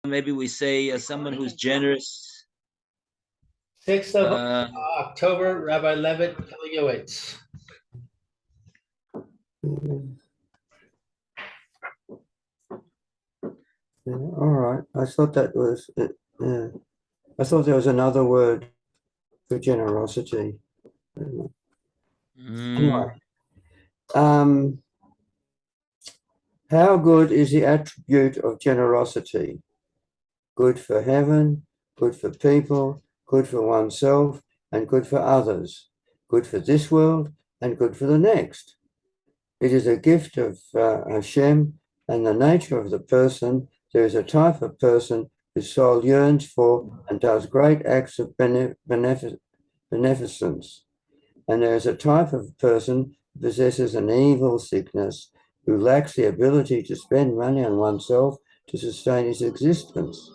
maybe we say someone who's generous. 6th of October, Rabbi Levitt, Yoetz. Yeah, all right. I thought that was it. Yeah. I thought there was another word for generosity. Anyway, how good is the attribute of generosity? Good for heaven, good for people, good for oneself, and good for others. Good for this world and good for the next. It is a gift of Hashem and the nature of the person. There is a type of person whose soul yearns for and does great acts of beneficence. And there is a type of person who possesses an evil sickness, who lacks the ability to spend money on oneself to sustain his existence.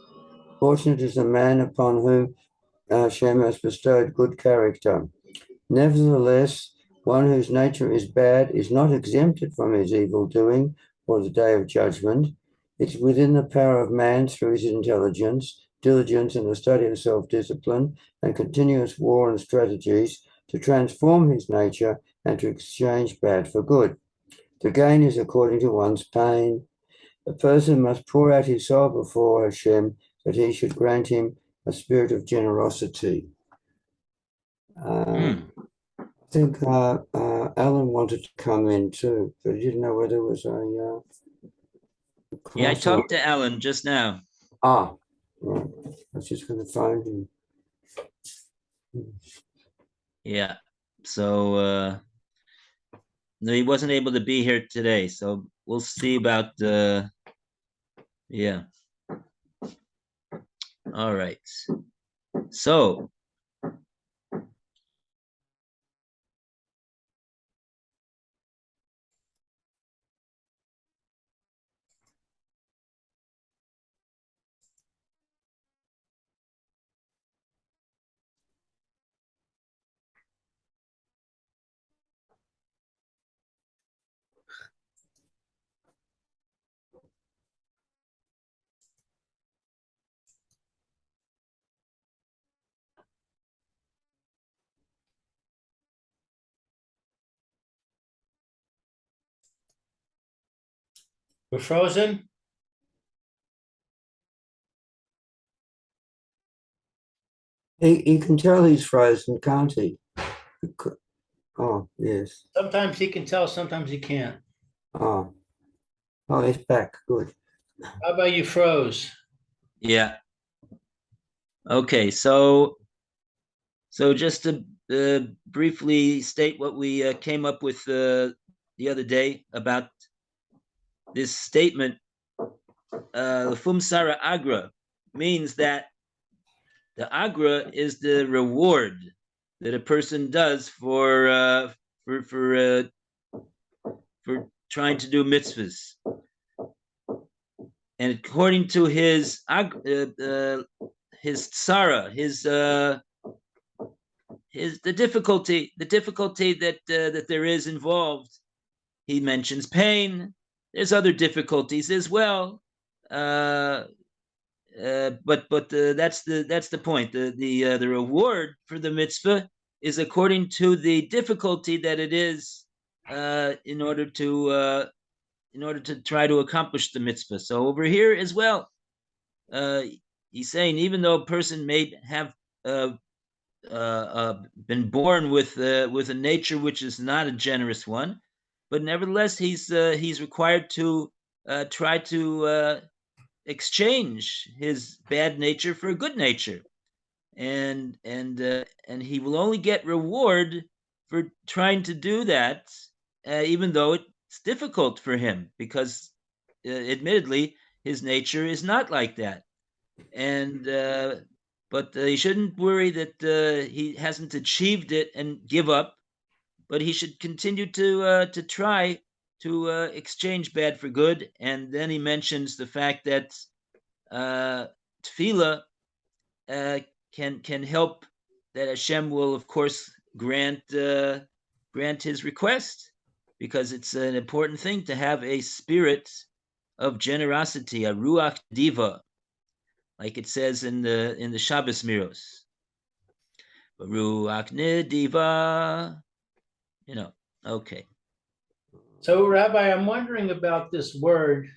Fortunate is the man upon whom Hashem has bestowed good character. Nevertheless, one whose nature is bad is not exempted from his evil doing or the day of judgment. It's within the power of man through his intelligence, diligence in the study of self-discipline, and continuous war and strategies to transform his nature and to exchange bad for good. The gain is according to one's pain. A person must pour out his soul before Hashem that he should grant him a spirit of generosity. I think Alan wanted to come in too, but he didn't know whether it was a. Yeah, I talked to Alan just now. Right. I was just going to phone him. Yeah. So no, he wasn't able to be here today. So we'll see about yeah. All right. So We're frozen. He can tell he's frozen, can't he? Oh, yes. Sometimes he can tell, sometimes he can't. Oh, he's back. Good. How about you froze? yeah. Okay, so just to briefly state what we came up with the other day about this statement, Lefum Sara Agra, means that the Agra is the reward that a person does for trying to do mitzvahs. And according to his tzara, the difficulty that there is involved, he mentions pain. There's other difficulties as well, but that's the point. The reward for the mitzvah is according to the difficulty that it is in order to try to accomplish the mitzvah. So over here as well, he's saying even though a person may have been born with a nature which is not a generous one, but nevertheless he's required to try to exchange his bad nature for a good nature, and he will only get reward for trying to do that, even though it's difficult for him, because admittedly his nature is not like that. And but he shouldn't worry that he hasn't achieved it and give up, but he should continue to try to exchange bad for good. And then he mentions the fact that tefillah can help, that Hashem will of course grant his request, because it's an important thing to have a spirit of generosity, a ruach diva. like it says in the Shabbos Miros. Baruch Nidiva, okay. So, Rabbi, I'm wondering about this word,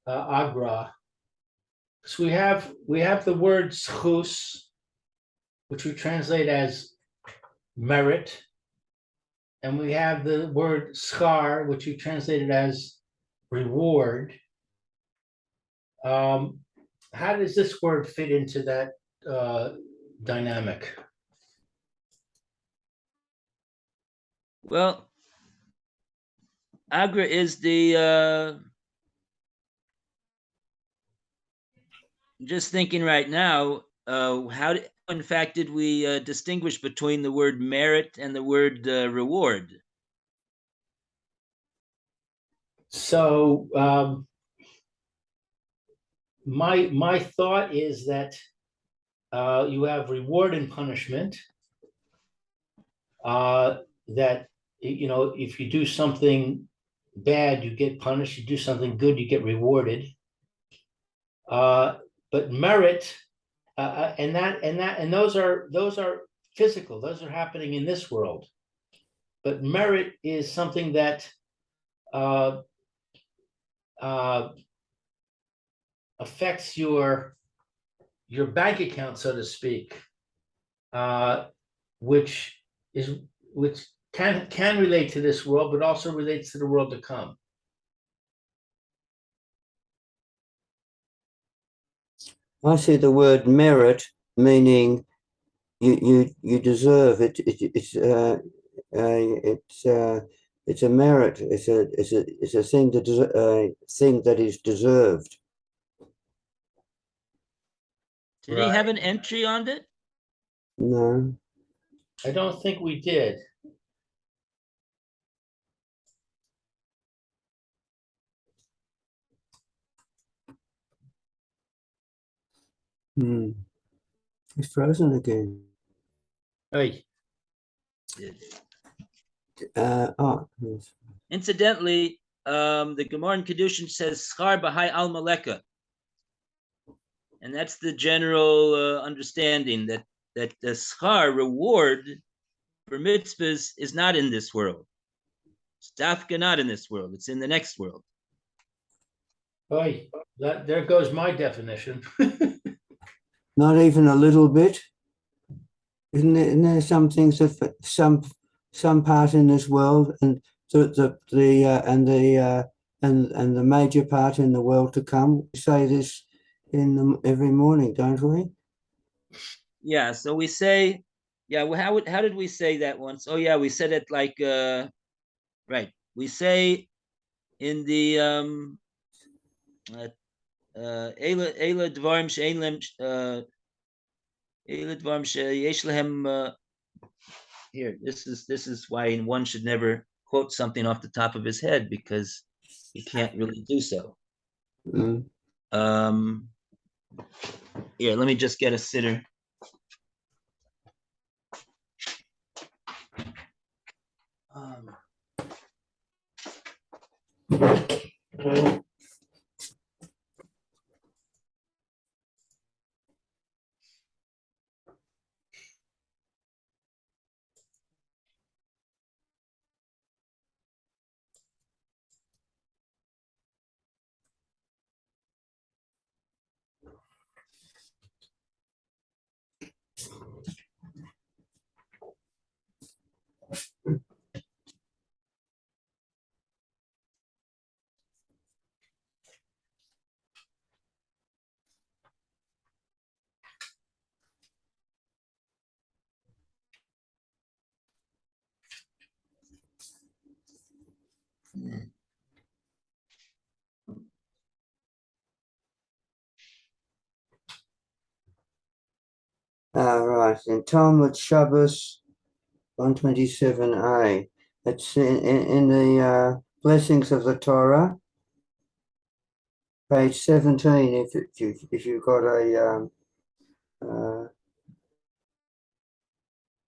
agra. So we have the word schus, which we translate as merit, and we have the word schar, which we translated as reward. How does this word fit into that dynamic? Well, Agra is just thinking right now, in fact, did we distinguish between the word merit and the word reward? So my thought is that you have reward and punishment. That if you do something bad, you get punished. You do something good, you get rewarded. But merit, and those are physical. Those are happening in this world. But merit is something that affects your bank account, so to speak, which can relate to this world, but also relates to the world to come. I see the word merit meaning you deserve it. It's a merit. It's a thing that is deserved. Did he have an entry on it? No. I don't think we did. It's frozen again. Hey, Yes. Incidentally, the Gemara in Kedushin says schar b'hai al maleka, and that's the general understanding that the schar reward for mitzvahs is not in this world. It's dafka not in this world. It's in the next world. hey, there goes my definition. Not even a little bit. Isn't there some things that some part in this world, and the major part in the world to come? We say this every morning, don't we? Yeah. So we say, yeah. Well, how did we say that once? Oh yeah, we said it like right. We say in the Eila dvarim she'ein lem Eila dvarim she'yesh lehem. Here, this is why one should never quote something off the top of his head, because he can't really do so. Here, let me just get a sitter. Right. In Talmud Shabbos 127a, it's in the blessings of the Torah, page 17. If you've got an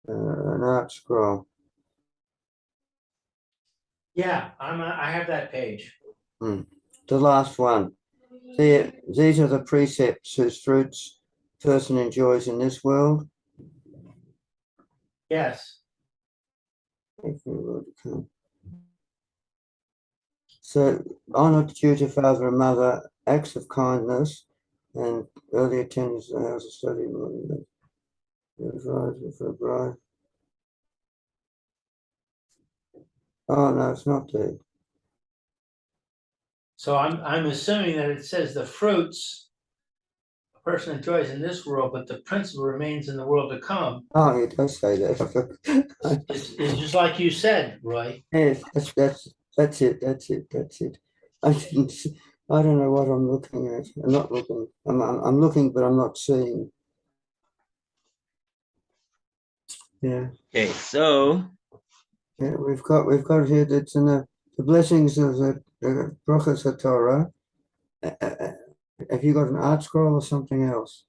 art scroll. Yeah, I have that page. The last one. These are the precepts whose fruits person enjoys in this world. Yes. So honor due to father and mother, acts of kindness, and early attendance to the house of study. For a bride. Oh no, it's not there. So I'm assuming that it says the fruits a person enjoys in this world, but the principle remains in the world to come. Oh, it does say that. It's just like you said, Roy. Yes, that's it. I didn't. I don't know what I'm looking at. I'm not looking. I'm looking, but I'm not seeing. Yeah. Okay, so Yeah, we've got it here. That's in the blessings of the Brachas HaTorah. Have you got an art scroll or something else?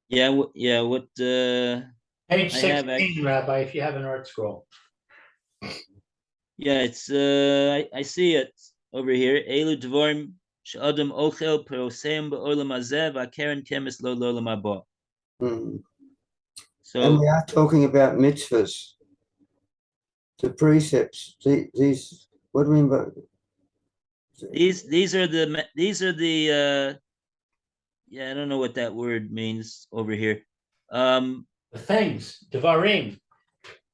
yeah, what Page I have 16, Rabbi, if you have an art scroll. yeah, it's I see it over here. Elu dvorim she'adam ochel peroseim be'olam hazeh va'keren kemes lo l'olam haba. Mm. And So we are talking about mitzvahs, the precepts. These what do we mean by these are the yeah, I don't know what that word means over here. The things, Devarim.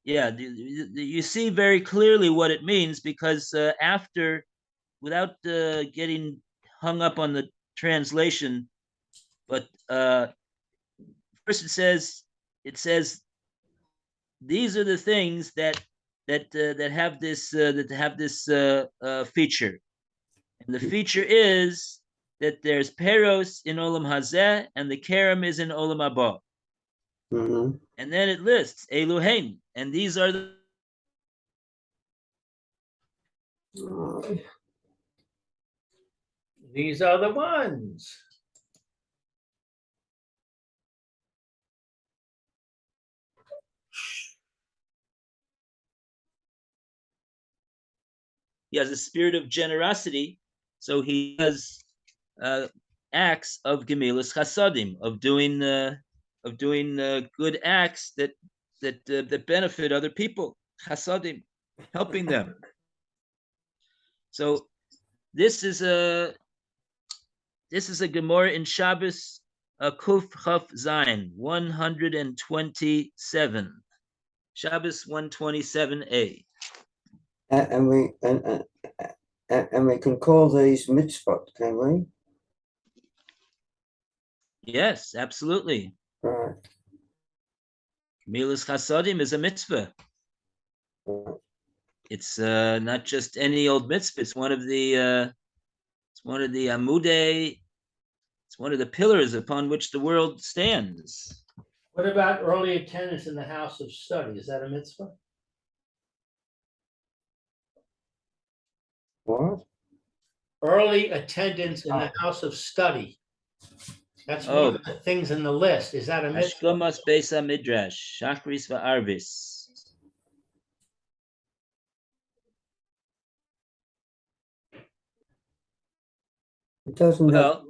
Yeah, you see very clearly what it means because after, without getting hung up on the translation, but first it says these are the things that have this feature, and the feature is that there's peros in olam hazeh and the kerem is in olam haba. Mhm. And then it lists Elohein, and these are the These are the ones. he has a spirit of generosity, so he does acts of gemilas chasadim, of doing good acts that benefit other people, chasadim, helping them. So this is a Gemara in Shabbos, Kuf Chaf Zayin 127, Shabbos 127a. And we can call these mitzvot, can we? Yes, absolutely. Right. Gemilas chasadim is a mitzvah. Right. It's not just any old mitzvah. It's one of the amudei. It's one of the pillars upon which the world stands. What about early attendance in the house of study? Is that a mitzvah? What? Early attendance in the house of study. That's one Oh, of the things in the list. Is that a mitzvah? Ashkomas Beis Midrash, Shachris va'Arvis. It doesn't have. Well,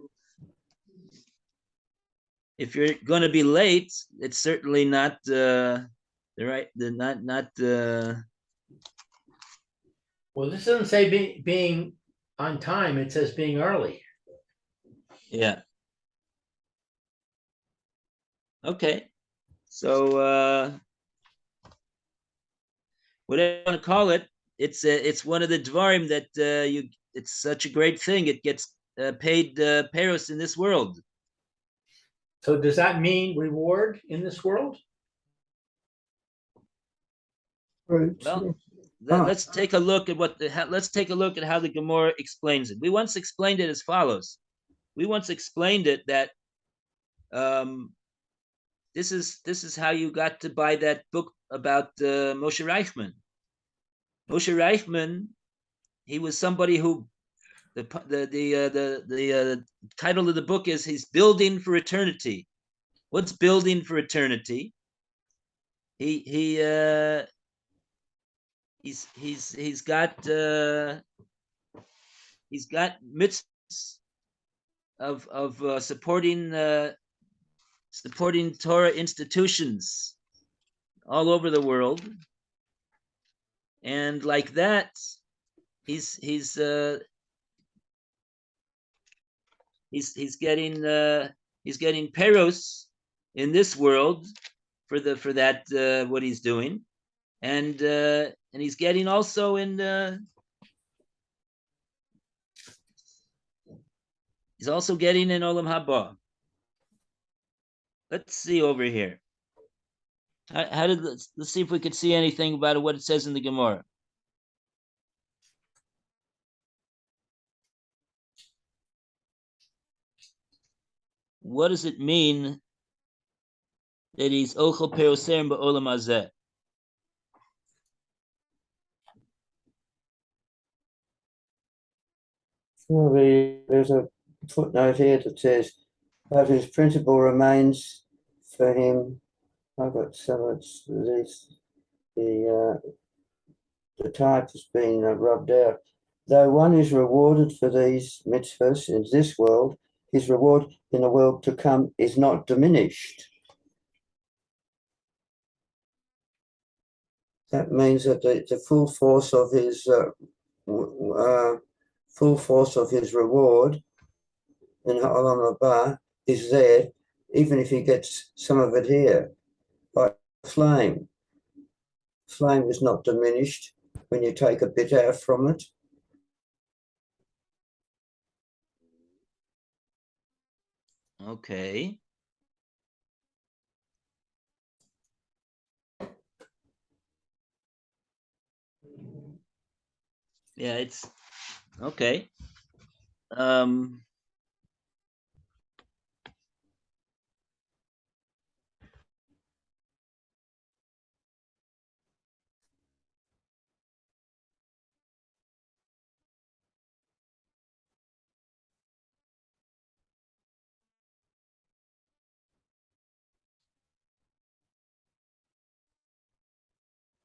if you're going to be late, it's certainly not the right. The not. Well, this doesn't say being on time. It says being early. Yeah. Okay. So whatever you want to call it, it's one of the dvarim that you. It's such a great thing. It gets paid peros in this world. So does that mean reward in this world? Fruits. Well, Ah. let's take a look at let's take a look at how the Gemara explains it. We once explained it as follows. We once explained it that this is how you got to buy that book about Moshe Reichman. Moshe Reichman, he was somebody who the title of the book is he's building for eternity. What's building for eternity? He's got he's got mitzvahs of supporting Torah institutions all over the world, and like that, he's getting peros in this world for that what he's doing, and he's getting also he's also getting in Olam Haba. Let's see over here. How did let's see if we could see anything about what it says in the Gemara. What does it mean that he's ochel peroserim ba'olam hazeh? Well, there's a footnote here that says, but his principle remains for him. I've got some of this, the type has been rubbed out. Though one is rewarded for these mitzvahs in this world, his reward in the world to come is not diminished. That means that the full force of his reward in Olam Haba is there, even if he gets some of it here. Like flame. Flame is not diminished when you take a bit out from it. Okay. Yeah, it's okay.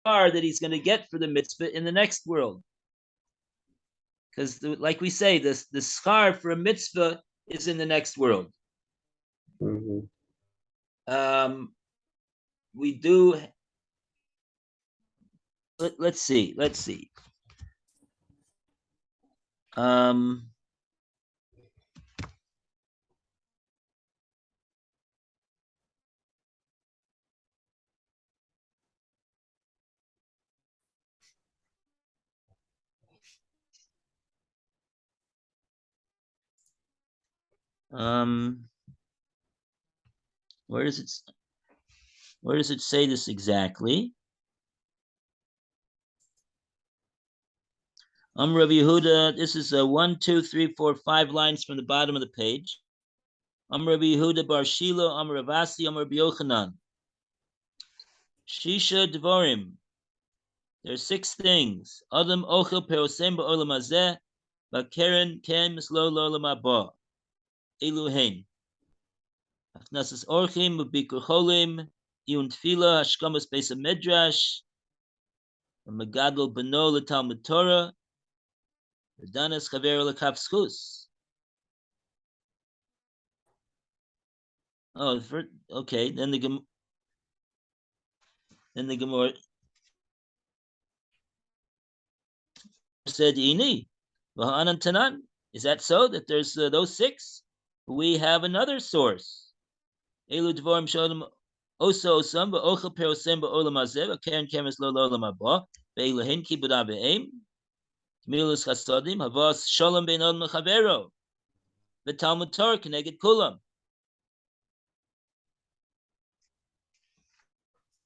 That he's going to get for the mitzvah in the next world, because like we say, the schar for a mitzvah is in the next world. Mm-hmm. We do. Let's see. Where does it say this exactly? Rabbi Yehuda, this is 1, 2, 3, 4, 5 lines from the bottom of the page. Rabbi Yehuda bar Shilo, Rav Asi, Rabbi Yochanan. Shisha Devorim. There are 6 things. Adam ochel perosem ba'olam hazeh, ba'keren ken mislo l'olam haba. Elu hein. Achnasas orchim, ubikur cholim, iyun tefila, hashkamas beis midrash, megadol beno l'talmud Torah, v'danas chaver l'kaf schus. Oh, okay. Then the Gemara said, "Ini, v'ha'anan tanan." Is that so? That there's those 6? We have another source. Elu dvorim shodem oso osam v'ochel perosem ba'olam hazeh v'keren kemes lo l'olam haba ve'elu hen kibud aveim milus chasodim havas shalom ben od mechavero v'talmud Torah keneged kulam.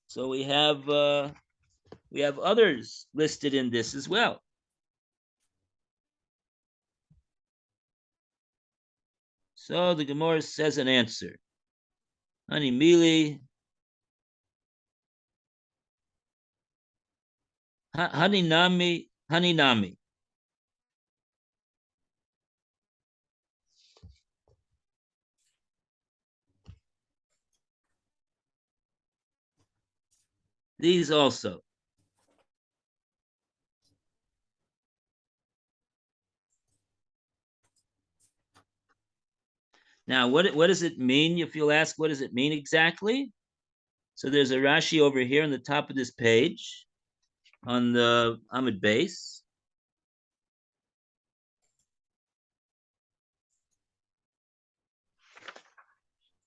So we have others listed in this as well. So the Gemara says an answer. Hani mili, hani nami. These also. Now, what does it mean? If you'll ask, what does it mean exactly? So there's a Rashi over here on the top of this page, on the Amud base.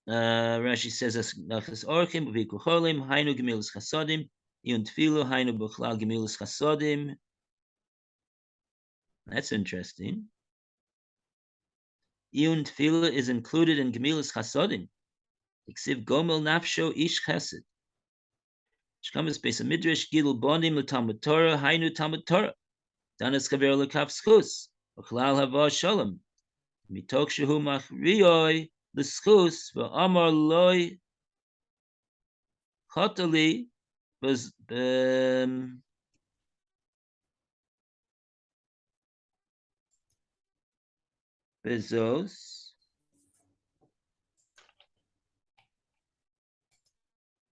Rashi says, "Nachas orchim v'ikucholim hainu gemilus chasodim iun tfilu hainu b'chlal gemilus chasodim." That's interesting. Iun tfilu is included in gemilus chasodim. Iksiv gomel nafsho ish chesed. Shkamas beis midrash gidul bonim l'talmud Torah hainu talmud Torah. Danas kaver l'kaf schus v'chlal hava shalom. Mitok shehu machriyoi l'schus v'amar loy chotali bezos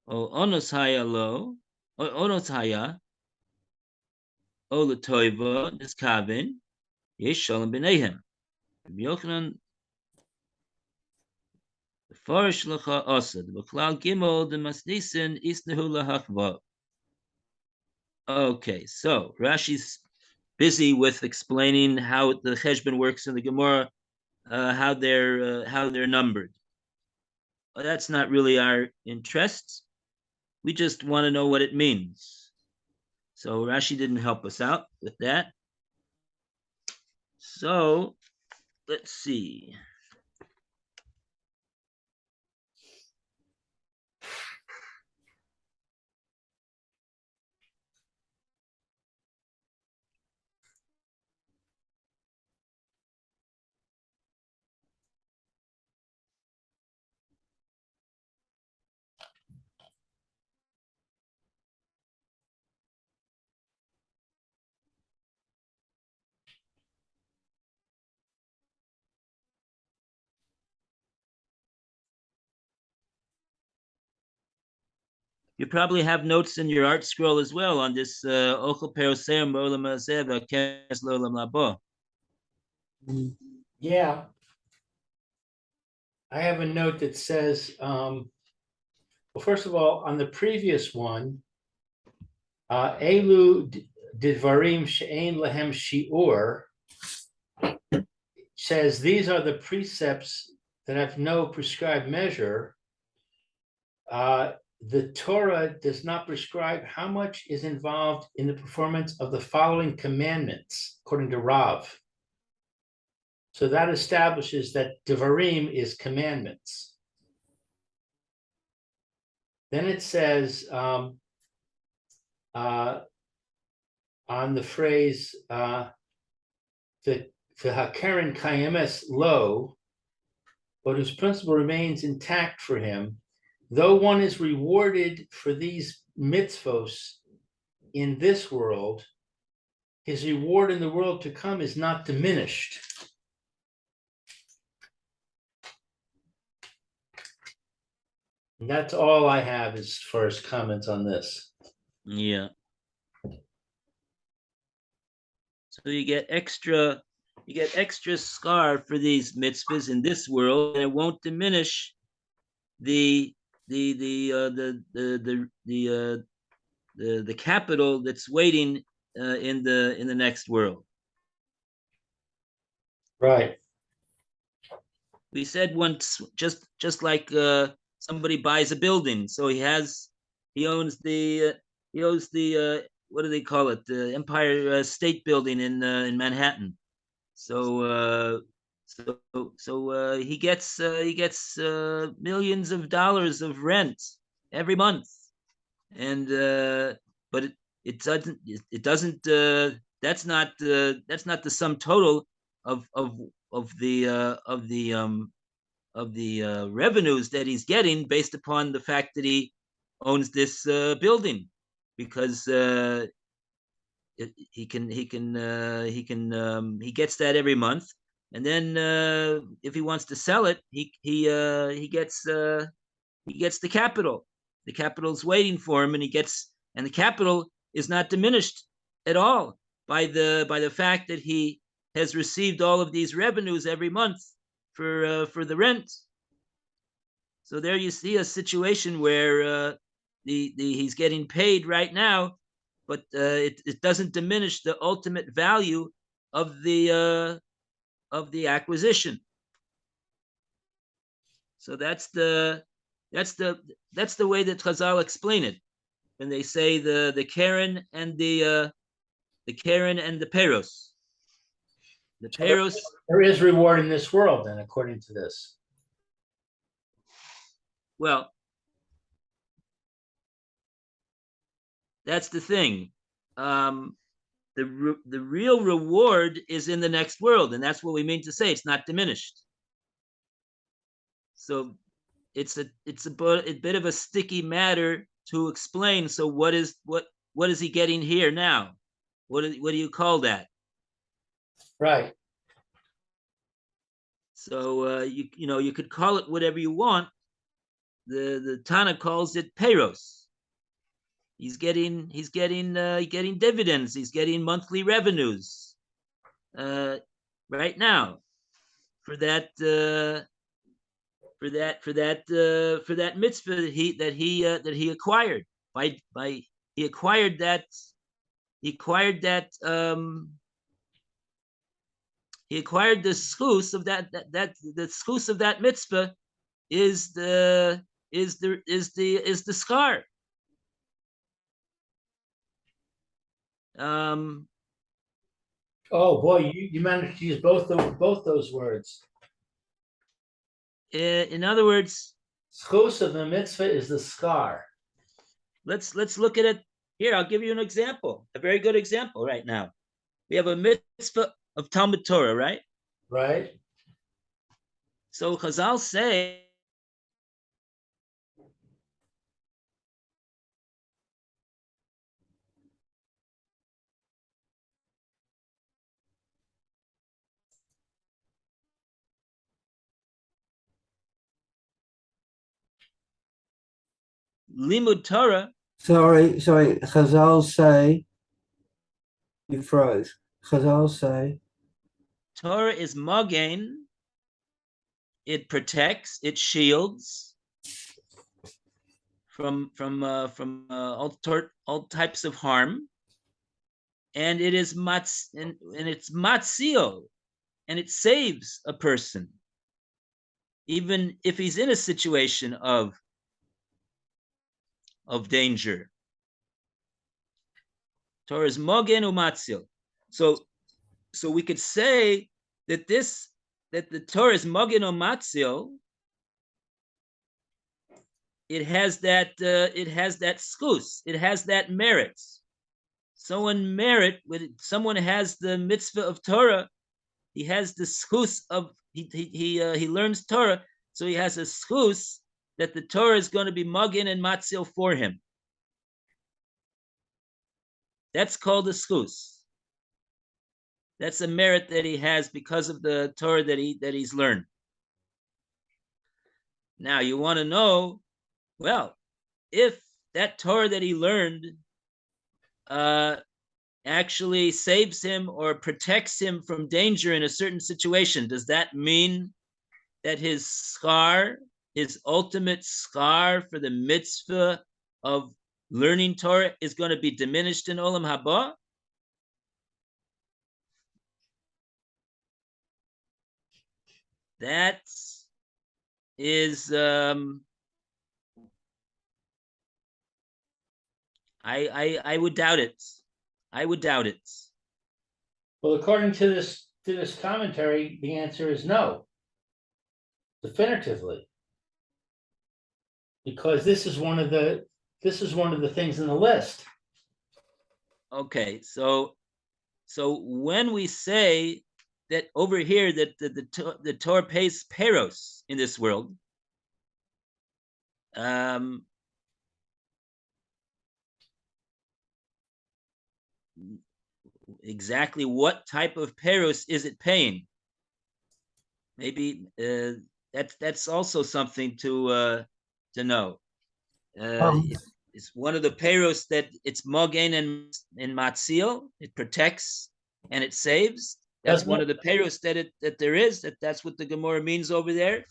o onos haya lo o onos haya o l'toiva niskavin yesh shalom b'neihem. Yochanan Farish Lacha Asad, B'Klal Gimel, the Masnisen, Isnehu Lahachva. Okay, so Rashi's busy with explaining how the Cheshbon works in the Gemara, how they're numbered. Well, that's not really our interest. We just want to know what it means. So Rashi didn't help us out with that. So let's see. You probably have notes in your art scroll as well on this Ochel Peroseum Olam Hazeh V'Keres L'Olam Labo. Yeah. I have a note that says, well, first of all, on the previous one, Elu Didvarim She'ein Lehem Shi'ur says these are the precepts that have no prescribed measure. The Torah does not prescribe how much is involved in the performance of the following commandments, according to Rav. So that establishes that Devarim is commandments. Then it says on the phrase the Hakeren Kayemes Lo, but whose principle remains intact for him, though one is rewarded for these mitzvos in this world, his reward in the world to come is not diminished. And that's all I have as far as comments on this. Yeah. So you get extra scar for these mitzvahs in this world, and it won't diminish the capital that's waiting in the next world. Right. We said once, just like somebody buys a building, so he owns the what do they call it, the Empire State Building in Manhattan. So he gets millions of dollars of rent every month, and but it doesn't that's not the sum total of the revenues that he's getting based upon the fact that he owns this building, because he gets that every month, and then if he wants to sell it, he gets the capital. The capital's waiting for him, and the capital is not diminished at all by the fact that he has received all of these revenues every month for the rent. So there you see a situation where he's getting paid right now, but it doesn't diminish the ultimate value of the acquisition. So that's the way that Chazal explain it when they say the Karen and the Karen and the Peros. The So Peros. there is reward in this world, then, according to this. Well, that's the thing. The real reward is in the next world, and that's what we mean to say. It's not diminished. So it's a bit of a sticky matter to explain. So what is he getting here now? What do you call that? Right. So you could call it whatever you want. The Tana calls it Peros. He's getting dividends. He's getting monthly revenues right now for that mitzvah that he acquired by he acquired that the schus of that the schus of that mitzvah is the scar. Oh boy, you managed to use both those words. In other words, schus of the mitzvah is the scar. Let's look at it here. I'll give you an example, a very good example right now. We have a mitzvah of Talmud Torah, right? Right. So Chazal say Limud Torah. Sorry. Chazal say, you froze. Chazal say, Torah is Magen. It protects, it shields from all types of harm, and it is and it's matzil, and it saves a person, even if he's in a situation of danger. Torah is Magen umatzil. So we could say that the Torah is Magen umatzil. It has that schus. It has that merit. Someone has the mitzvah of Torah. He has the schus of he learns Torah, so he has a schus that the Torah is going to be Magen and matzil for him. That's called a schus. That's a merit that he has because of the Torah that he's learned. Now you want to know, well, if that Torah that he learned actually saves him or protects him from danger in a certain situation, does that mean that his scar, his ultimate scar for the mitzvah of learning Torah is going to be diminished in Olam Haba? That is I would doubt it. I would doubt it. Well, according to this commentary, the answer is no, definitively, because this is one of the things in the list. Okay, so when we say that over here that the Torah pays peros in this world, exactly what type of peros is it paying? Maybe that's also something to know. It's one of the peros that it's Magen and matzil. It protects and it saves. That's one of the peiros that there is. That's what the Gemara means over there.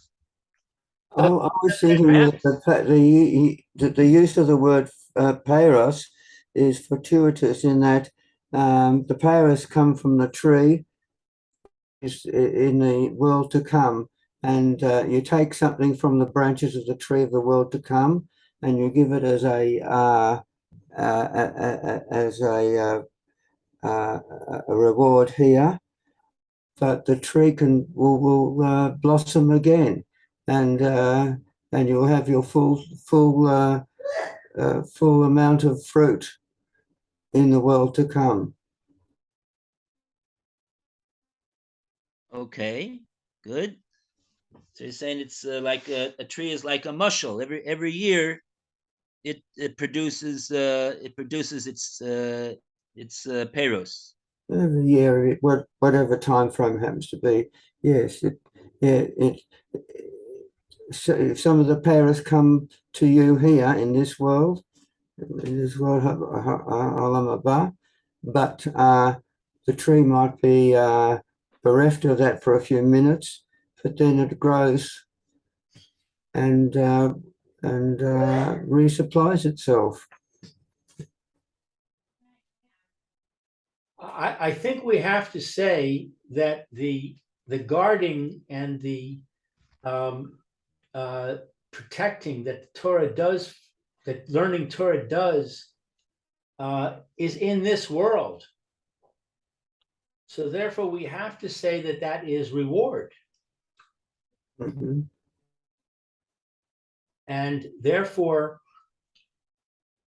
I was thinking that the use of the word peiros is fortuitous in that the peiros come from the tree is in the world to come, and you take something from the branches of the tree of the world to come, and you give it as a reward here, but the tree will blossom again, and you'll have your full amount of fruit in the world to come. Okay, good. So you're saying it's like a tree is like a mushel. Every year, it produces its peiros. Every year, whatever time frame happens to be, yes. So some of the peiros come to you here in this world, Olam Haba, but the tree might be bereft of that for a few minutes, but then it grows and resupplies itself. I think we have to say that the guarding and the protecting that Torah does, that learning Torah does, is in this world. So therefore, we have to say that that is reward. Mm-hmm. And therefore,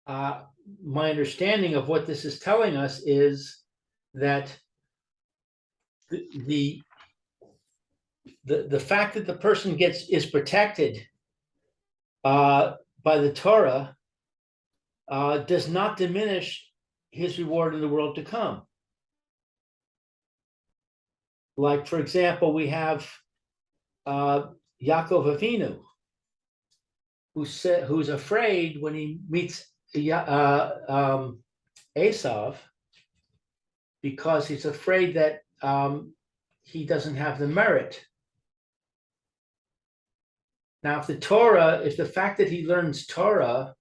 my understanding of what this is telling us is that the fact that the person is protected by the Torah does not diminish his reward in the world to come. Like, for example, we have Yaakov Avinu, who's afraid when he meets Esav, because he's afraid that he doesn't have the merit. Now, if the fact that he learns Torah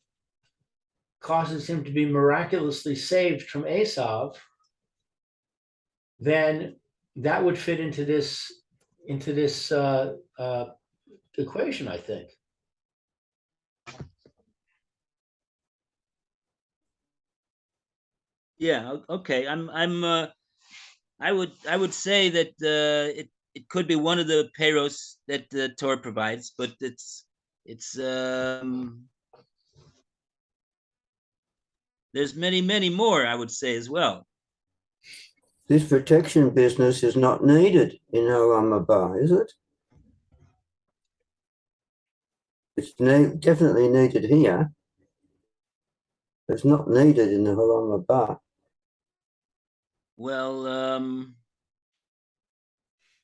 causes him to be miraculously saved from Esav, then that would fit into this equation, I think. Yeah. Okay. I would say that it could be one of the peiros that the Torah provides, but it's there's many more, I would say, as well. This protection business is not needed in Olam Haba, is it? It's definitely needed here. It's not needed in the Olam Haba. Well,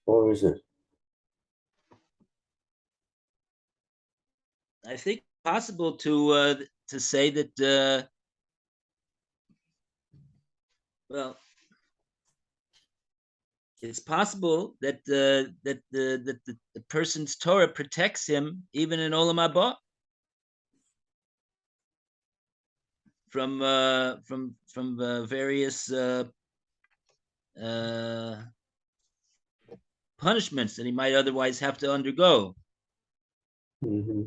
or is it? I think it's possible to say that. Well, it's possible that the person's Torah protects him even in Olam Haba from various punishments that he might otherwise have to undergo. Mm-hmm.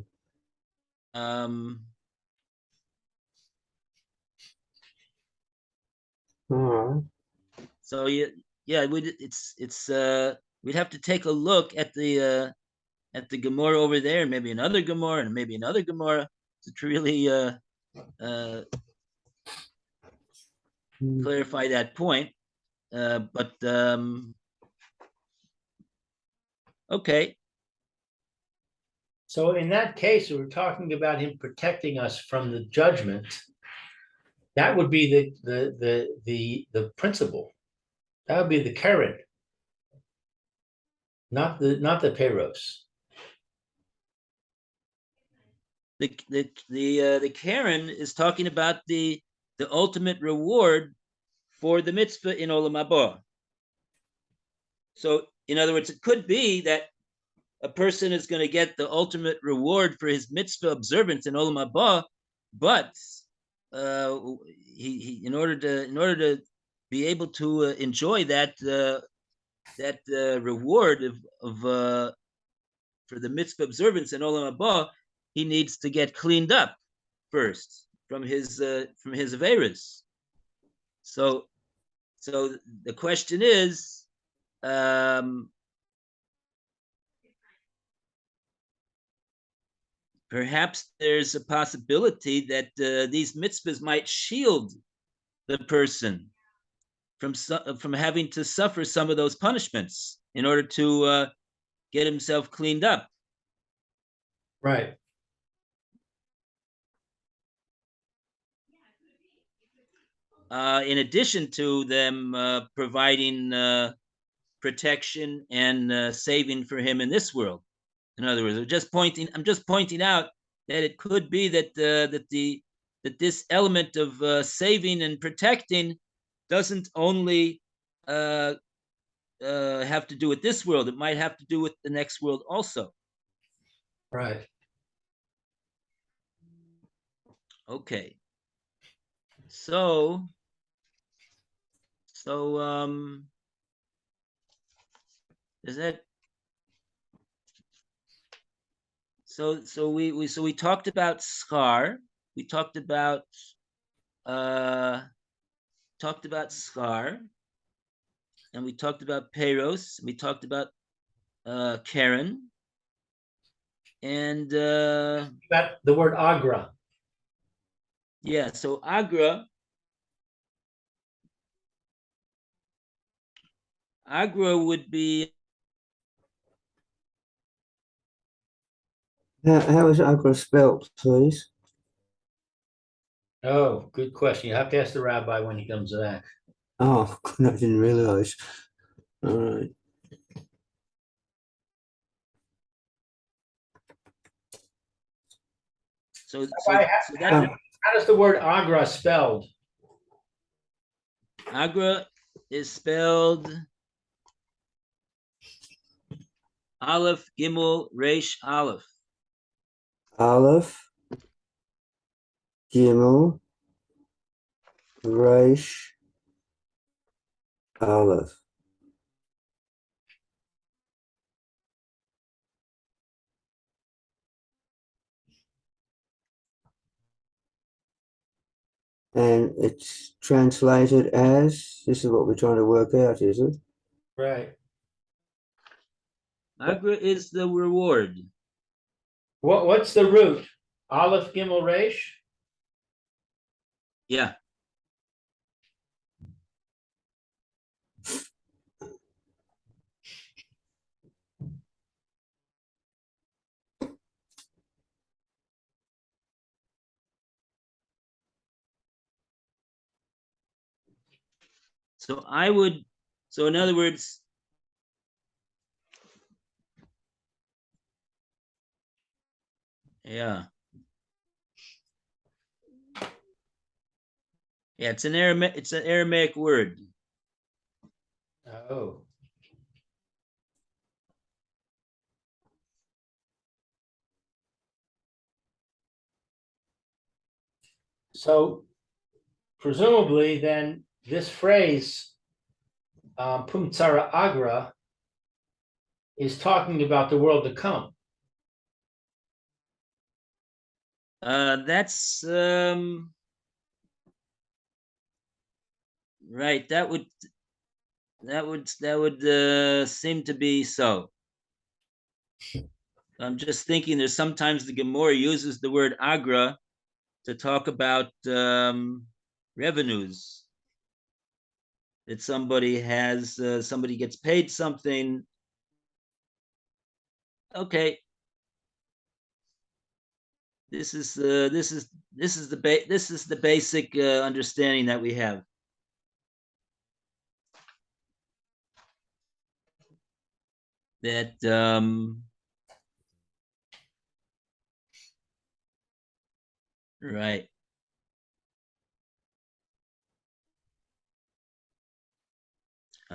All right. So we'd have to take a look at the Gemara over there, and maybe another Gemara, and maybe another Gemara to really clarify that point. But okay. So in that case, we're talking about him protecting us from the judgment. That would be the principle. That would be the Karen, not the Peiros. The Karen is talking about the ultimate reward for the mitzvah in Olam Haba. So, in other words, it could be that a person is going to get the ultimate reward for his mitzvah observance in Olam Haba, but in order to be able to enjoy that reward of for the mitzvah observance in Olam Haba, he needs to get cleaned up first from his averas. So the question is, perhaps there's a possibility that these mitzvahs might shield the person from having to suffer some of those punishments in order to get himself cleaned up. Right. In addition to them providing protection and saving for him in this world. In other words, I'm just pointing out that it could be that that this element of saving and protecting doesn't only have to do with this world. It might have to do with the next world also. Right. Okay. So is that so we talked about schar, we talked about schar, and we talked about Peros, we talked about Karen, and About the word agra. yeah, so Agra would be How is Agra spelt, please? Oh, good question. You have to ask the rabbi when he comes back. Oh, I didn't realize. All right. so Rabbi, that how does the word agra spelled? Agra is spelled Aleph Gimel Resh Aleph. Aleph, Gimel, Resh, Aleph. And it's translated as, this is what we're trying to work out, is it? Right. Agra is the reward. What's the root? Aleph Gimel Resh? Yeah. So in other words, yeah. Yeah, it's an Aramaic word. Oh. So presumably then this phrase, Pumtsara Agra, is talking about the world to come. That's right. That would seem to be so. I'm just thinking there's sometimes the Gemara uses the word agra to talk about revenues. That somebody has somebody gets paid something. Okay. This is the basic understanding that we have. That right.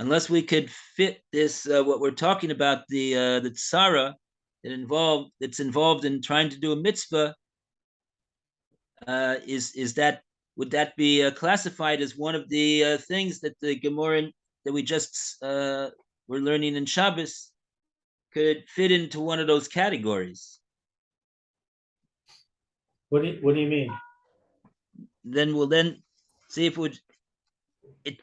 unless we could fit this, what we're talking about, the tsara that's involved in trying to do a mitzvah, is that, would that be classified as one of the things that the Gemara that we just were learning in Shabbos could fit into one of those categories? What do you mean? Then we'll see if it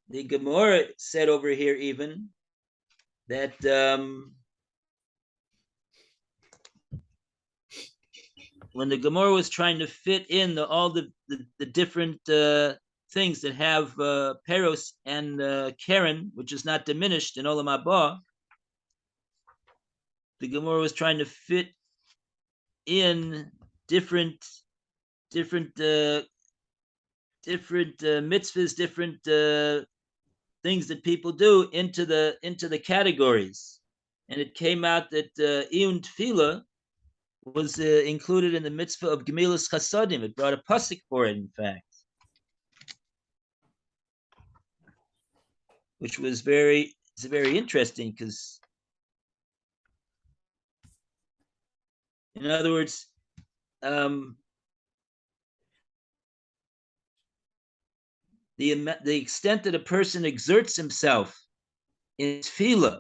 the Gemara said over here even that when the Gemara was trying to fit in all the different things that have Peros and Keren, which is not diminished in Olam Haba, the Gemara was trying to fit in different mitzvahs, different things that people do into the categories, and it came out that Iyun Tefillah was included in the mitzvah of Gemilas Chasadim. It brought a pasuk for it, in fact, which was very interesting, because, in other words, the extent that a person exerts himself in tefillah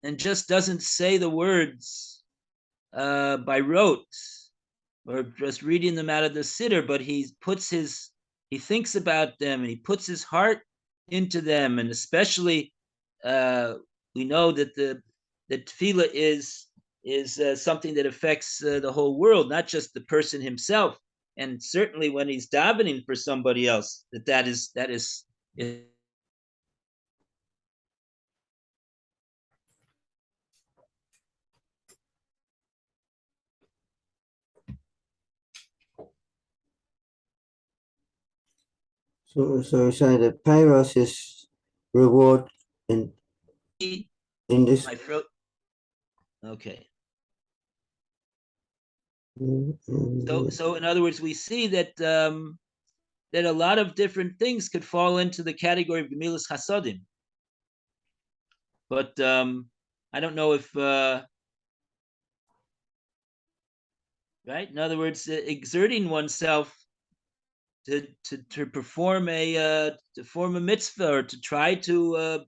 and just doesn't say the words by rote or just reading them out of the siddur, but he thinks about them and he puts his heart into them, and especially we know that the tefillah is something that affects the whole world, not just the person himself. And certainly when he's davening for somebody else, that is. So you're saying that Peiros is reward in this. My throat. Okay. So in other words, we see that that a lot of different things could fall into the category of Gemilas Chasadim. But I don't know if right. In other words, exerting oneself to perform a mitzvah, or to try to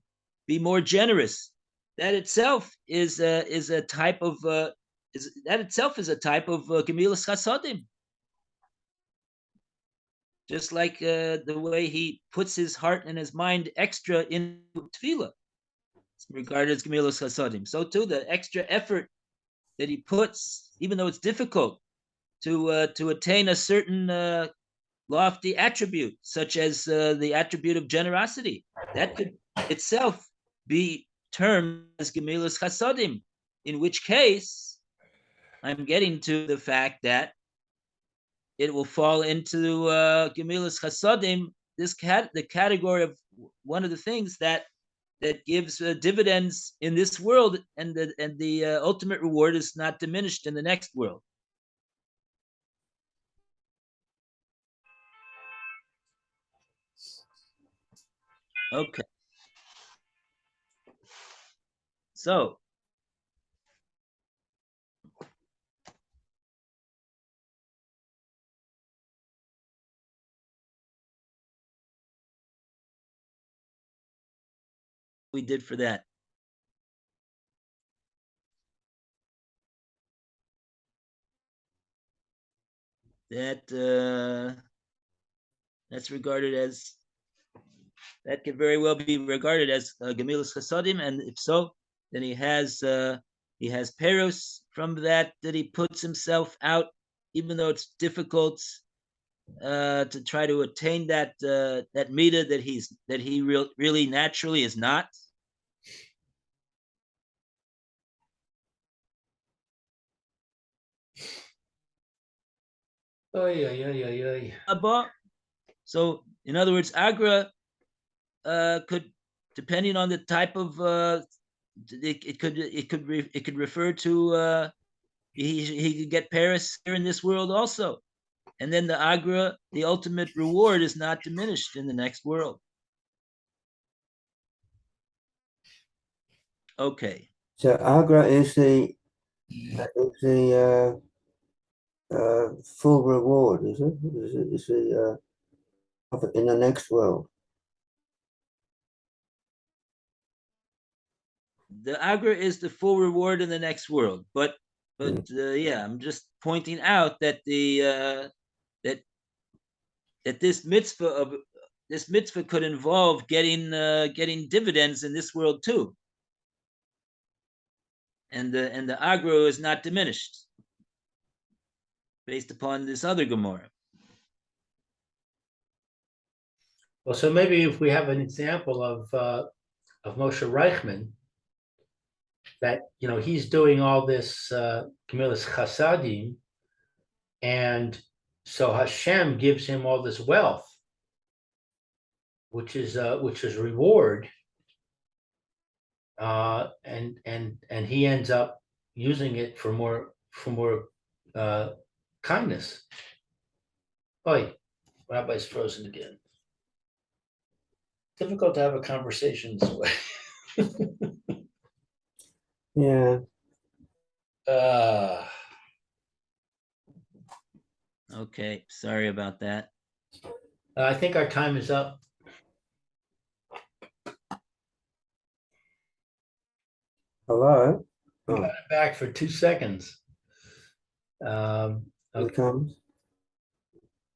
be more generous, that itself is a type of Gemilas Chasadim. Just like the way he puts his heart and his mind extra in tefillah, it's regarded as Gemilas Chasadim. So too, the extra effort that he puts, even though it's difficult to attain a certain lofty attribute, such as the attribute of generosity, that could itself be termed as Gemilas Chasadim. In which case, I'm getting to the fact that it will fall into Gemilas Chasadim, the category of one of the things that gives dividends in this world, and the ultimate reward is not diminished in the next world. Okay. So we did for that. That's regarded as, that could very well be regarded as Gemilas Chasadim, and if so, then he has Peros from that he puts himself out, even though it's difficult to try to attain that midah that he really naturally is not. So in other words, Agra could, depending on the type of it could refer to he could get Paris here in this world also, and then the agra, the ultimate reward, is not diminished in the next world. Okay. So agra is the full reward, is it? Is the in the next world? The agra is the full reward in the next world, but yeah, I'm just pointing out that that this mitzvah could involve getting dividends in this world too, and the agro is not diminished based upon this other Gemara. Well, so maybe if we have an example of Moshe Reichman, that he's doing all this Gemilas Chasadim, and so Hashem gives him all this wealth, which is reward, and he ends up using it for more kindness. Oi, Rabbi's frozen again. Difficult to have a conversation this way. Yeah. Okay, sorry about that. I think our time is up. Hello? We got it back for 2 seconds. Here it comes.